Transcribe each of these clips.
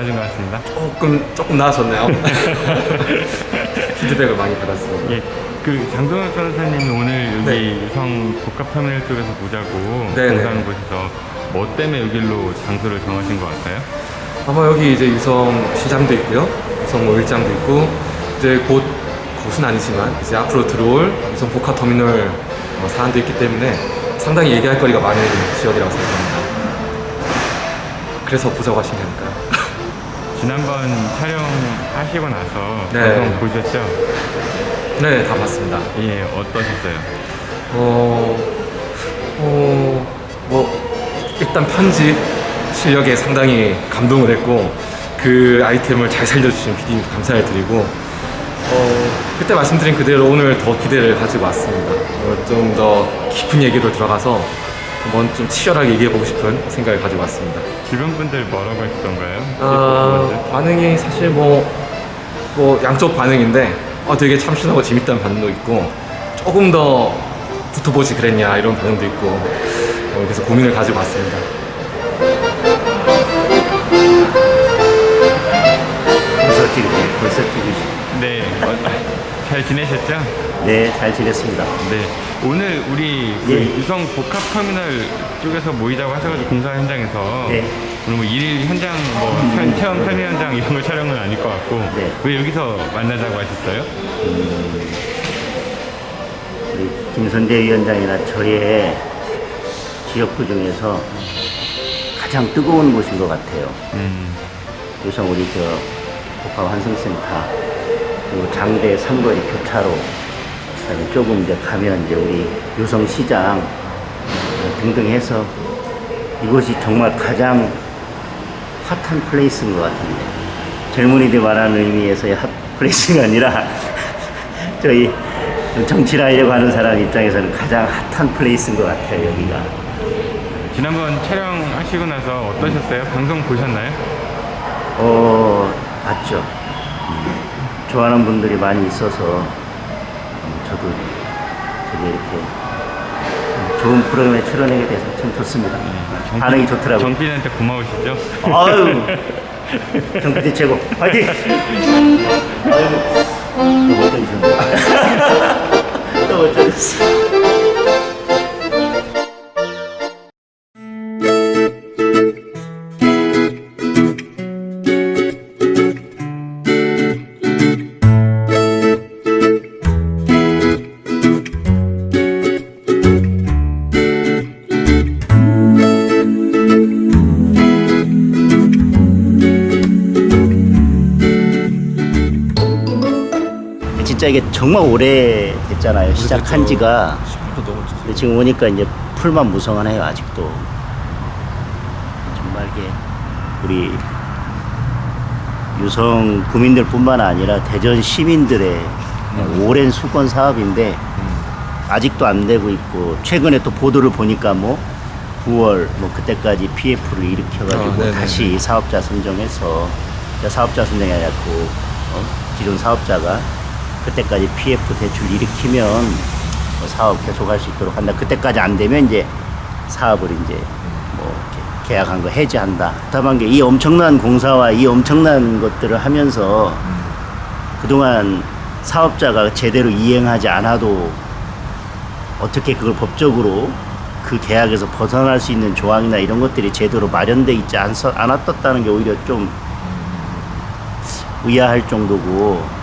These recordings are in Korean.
나아진 것 같습니다. 조금 나아졌네요. 피드백을 많이 받았습니다. 예, 그 장동혁 변호사님이 오늘 여기 네. 유성 복합터미널 쪽에서 보자고 네네. 공사하는 곳에서 뭐 때문에 여기로 장소를 정하신 것 같아요? 아마 여기 이제 유성 시장도 있고요. 유성 뭐 일장도 있고, 이제 곧 곳은 아니지만 이제 앞으로 들어올 유성 복합터미널 사안도 있기 때문에 상당히 얘기할 거리가 많은 지역이라고 생각합니다. 그래서 보자고 하신 게 아닐까요? 지난번 촬영하시고 나서 네. 방송 보셨죠? 네, 다 봤습니다. 예, 어떠셨어요? 일단 편집 실력에 상당히 감동을 했고, 그 아이템을 잘 살려주신 PD님 감사를 드리고, 그때 말씀드린 그대로 오늘 더 기대를 가지고 왔습니다. 좀 더 깊은 얘기로 들어가서 한번 좀 치열하게 얘기해보고 싶은 생각을 가지고 왔습니다. 주변 분들 뭐라고 하시던가요? 반응이 사실 양쪽 반응인데, 되게 참신하고 재밌다는 반응도 있고, 조금 더 붙어보지 그랬냐 이런 반응도 있고, 그래서 고민을 가지고 왔습니다. 벌써 찍으시. 네, 잘 지내셨죠? 네, 잘 지냈습니다. 네, 오늘 우리 그 예. 유성 복합터미널 쪽에서 모이자고 하셔가지고 공사 현장에서 네. 오늘 뭐 일 현장 체험 설계 현장 이런 걸 촬영은 아닐 것 같고 네. 왜 여기서 만나자고 하셨어요? 우리 김선재 위원장이나 저의 지역구 중에서 가장 뜨거운 곳인 것 같아요. 유성 우리 복합 환승센터 그리고 장대 삼거리 교차로 그다음에 조금 이제 가면 이제 우리 유성시장 등등 해서 이곳이 정말 가장 핫한 플레이스인 것 같은데 젊은이들 말하는 의미에서의 핫 플레이스가 아니라 저희 정치를 하려고 하는 사람 입장에서는 가장 핫한 플레이스인 것 같아요 여기가. 지난번 촬영하시고 나서 어떠셨어요? 방송 보셨나요? 봤죠. 좋아하는 분들이 많이 있어서 저도 되게 이렇게 좋은 프로그램에 출연하게 돼서 참 좋습니다. 반응이 좋더라고요. 정빈한테 고마우시죠? 아유, 정PD 최고. 화이팅! 아유, 또 멋져주셨네. 또 멋져주셨어. 진짜 이게 정말 오래 됐잖아요. 시작한 지가. 10분도 넘었죠. 근데 지금 오니까 이제 풀만 무성하네요, 아직도. 정말 이게 우리 유성 구민들뿐만 아니라 대전 시민들의 오랜 수건 사업인데 아직도 안 되고 있고 최근에 또 보도를 보니까 9월 그때까지 PF를 일으켜가지고 다시 사업자 선정해서 사업자 선정이 아니라 기존 사업자가 그때까지 PF 대출 일으키면 사업 계속할 수 있도록 한다. 그때까지 안 되면 이제 사업을 이제 계약한 거 해지한다. 다만 이 엄청난 공사와 이 엄청난 것들을 하면서 그동안 사업자가 제대로 이행하지 않아도 어떻게 그걸 법적으로 그 계약에서 벗어날 수 있는 조항이나 이런 것들이 제대로 마련돼 있지 않았다는 게 오히려 좀 의아할 정도고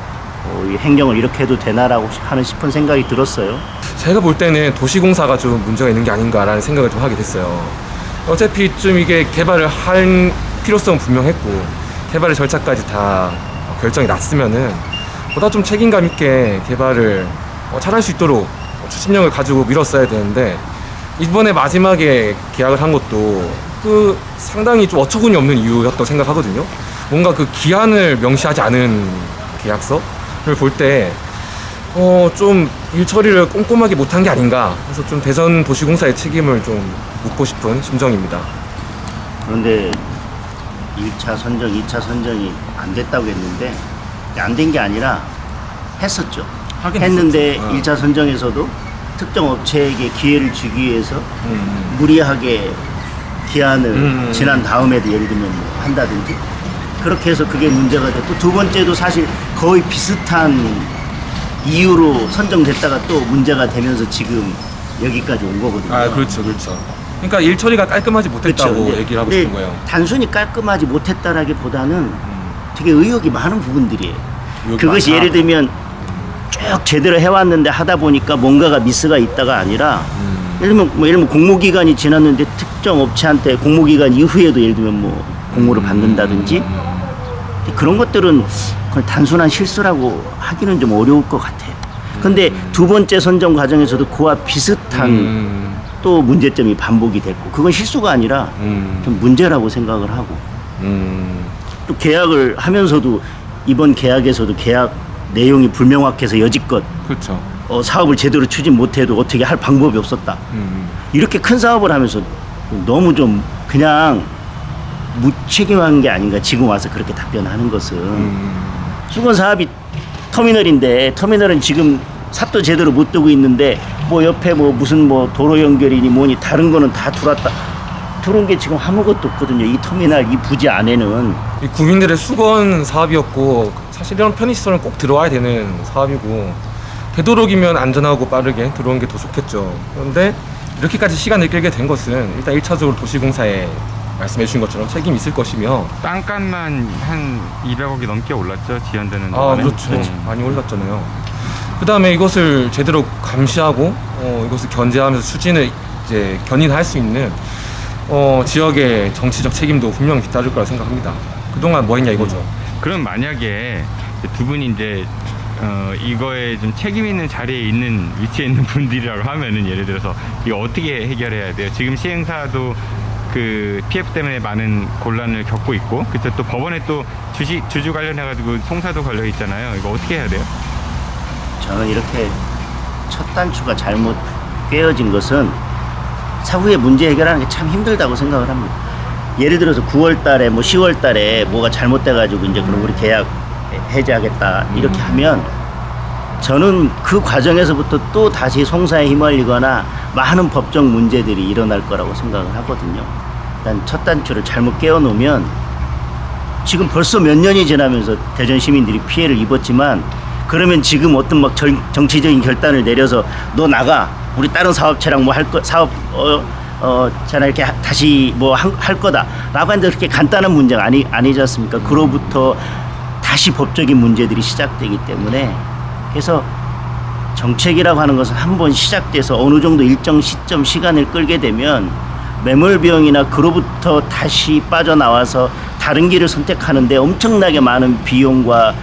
이 행정을 이렇게 해도 되나라고 싶은 생각이 들었어요. 제가 볼 때는 도시공사가 좀 문제가 있는 게 아닌가라는 생각을 좀 하게 됐어요. 어차피 좀 이게 개발을 할 필요성은 분명했고 개발의 절차까지 다 결정이 났으면은 보다 좀 책임감 있게 개발을 잘할 수 있도록 추진력을 가지고 밀었어야 되는데 이번에 마지막에 계약을 한 것도 상당히 좀 어처구니 없는 이유였다고 생각하거든요. 뭔가 그 기한을 명시하지 않은 계약서를 볼 때 좀 일 처리를 꼼꼼하게 못한 게 아닌가. 그래서 좀 대전 도시공사의 책임을 좀 묻고 싶은 심정입니다. 그런데 1차 선정, 2차 선정이 안 됐다고 했는데 안 된 게 아니라 했었죠. 했는데 1차 선정에서도 특정 업체에게 기회를 주기 위해서 무리하게 기한을 지난 다음에도 예를 들면 한다든지 그렇게 해서 그게 문제가 됐고 두 번째도 사실 거의 비슷한 이유로 선정됐다가 또 문제가 되면서 지금 여기까지 온 거거든요. 아, 그렇죠, 그렇죠. 그러니까 일 처리가 깔끔하지 못했다고 그렇죠. 얘기를 하고 근데 싶은 거예요. 단순히 깔끔하지 못했다라기보다는 되게 의혹이 많은 부분들이에요. 의혹이 그것이 많다. 예를 들면 쭉 제대로 해왔는데 하다 보니까 뭔가가 미스가 있다가 아니라 예를 들면 공모기간이 지났는데 특정 업체한테 공모기간 이후에도 예를 들면 뭐 공모를 받는다든지 그런 것들은 그걸 단순한 실수라고 하기는 좀 어려울 것 같아요. 근데 두 번째 선정 과정에서도 그와 비슷한 또 문제점이 반복이 됐고 그건 실수가 아니라 좀 문제라고 생각을 하고 또 계약을 하면서도 이번 계약에서도 계약 내용이 불명확해서 여지껏 그렇죠. 사업을 제대로 추진 못해도 어떻게 할 방법이 없었다. 이렇게 큰 사업을 하면서 너무 좀 그냥 무책임한 게 아닌가 지금 와서 그렇게 답변하는 것은 수건 사업이 터미널인데 터미널은 지금 삽도 제대로 못 두고 있는데 뭐 옆에 뭐 무슨 뭐 도로 연결이니 뭐니 다른 거는 다 들어온 게 지금 아무것도 없거든요. 이 터미널 이 부지 안에는 이 국민들의 수건 사업이었고 사실 이런 편의시설은 꼭 들어와야 되는 사업이고 되도록이면 안전하고 빠르게 들어온 게 더 좋겠죠. 그런데 이렇게까지 시간을 끌게 된 것은 일단 1차적으로 도시공사에 말씀해 주신 것처럼 책임이 있을 것이며 땅값만 한 200억이 넘게 올랐죠. 지연되는 아 동안에. 그렇죠. 네. 많이 올랐잖아요. 그 다음에 이것을 제대로 감시하고 이것을 견제하면서 추진을 이제 견인할 수 있는 지역의 정치적 책임도 분명히 뒤따를 거라 생각합니다. 그동안 뭐 했냐 이거죠. 그럼 만약에 두 분이 이제 이거에 좀 책임 있는 자리에 있는 위치에 있는 분들이라고 하면은 예를 들어서 이거 어떻게 해결해야 돼요? 지금 시행사도 그 PF 때문에 많은 곤란을 겪고 있고, 그래서 또 법원에 또 주주 관련해가지고 송사도 걸려 있잖아요. 이거 어떻게 해야 돼요? 저는 이렇게 첫 단추가 잘못 꿰어진 것은 사후에 문제 해결하는 게 참 힘들다고 생각을 합니다. 예를 들어서 9월 달에 뭐 10월 달에 뭐가 잘못돼 가지고 이제 그럼 우리 계약 해제하겠다 이렇게 하면 저는 그 과정에서부터 또 다시 송사에 휘말리거나 많은 법적 문제들이 일어날 거라고 생각을 하거든요. 일단 첫 단추를 잘못 깨워 놓으면 지금 벌써 몇 년이 지나면서 대전 시민들이 피해를 입었지만 그러면 지금 어떤 막 정치적인 결단을 내려서 너 나가 우리 다른 사업체랑 뭐 할 거 사업 자나 이렇게 다시 뭐 할 거다라고 하는데 그렇게 간단한 문제가 아니지 않습니까? 그로부터 다시 법적인 문제들이 시작되기 때문에 그래서 정책이라고 하는 것은 한번 시작돼서 어느 정도 일정 시점 시간을 끌게 되면 매몰 비용이나 그로부터 다시 빠져나와서 다른 길을 선택하는데 엄청나게 많은 비용과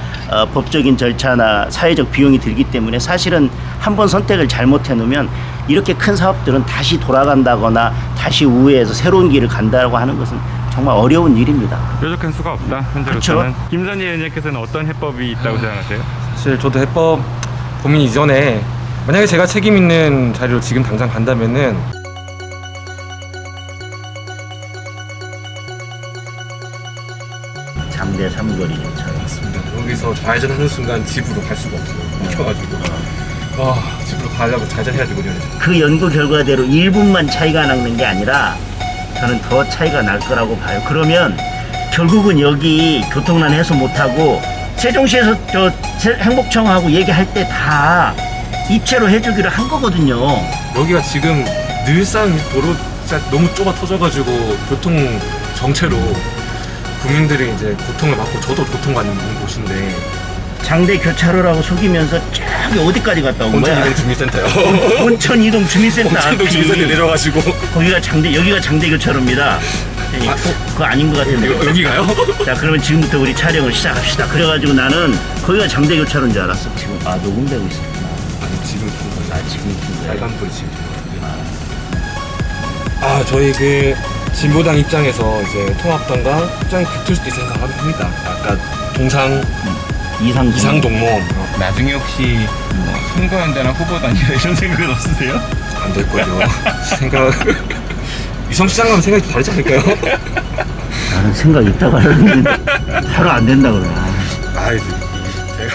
법적인 절차나 사회적 비용이 들기 때문에 사실은 한번 선택을 잘못해 놓으면 이렇게 큰 사업들은 다시 돌아간다거나 다시 우회해서 새로운 길을 간다고 하는 것은 정말 어려운 일입니다. 뾰족한 수가 없다. 현재로서는. 김선희 의원님께서는 어떤 해법이 있다고 생각하세요? 사실 저도 해법 고민 이전에 만약에 제가 책임 있는 자리로 지금 당장 간다면은 장대 삼거리 차. 여기서 좌회전하는 순간 집으로 갈 수가 없어요. 막혀가지고 집으로 가려고 좌회전해야 되거든요. 그 연구 결과대로 1분만 차이가 나는 게 아니라 저는 더 차이가 날 거라고 봐요. 그러면 결국은 여기 교통난 해소 못하고 세종시에서 저 행복청하고 얘기할 때 다 입체로 해주기로 한 거거든요. 여기가 지금 늘상 도로 진짜 너무 좁아 터져가지고 교통 정체로 국민들이 이제 고통을 받고 저도 고통받는 곳인데 장대 교차로라고 속이면서 저기 어디까지 갔다 온 거야? 온천이동 주민센터요. 온천이동 주민센터 온천이동 주민센터 내려가지고 거기가 여기가 장대 교차로입니다. 그거 아닌 것 같은데. 여기가요? 자, 그러면 지금부터 우리 촬영을 시작합시다. 그래가지고 나는 거기가 장대 교차로인 줄 알았어. 지금 녹음되고 있었구나. 아니 지금 킨 거죠. 지금 킨 거야. 빨간불이 지금 저희 그 진보당 입장에서 이제 통합당과 입장이 붙을 수도 있다고 생각합니다. 아까 동상 이상동모 나중에 혹시 선거연대나 후보단이나 이런 생각은 없으세요? 안 될 거죠. 생각 위성시장 가면 생각이 다르지 않을까요? 나는 생각 있다고 하는데 바로 안 된다 그래. 제가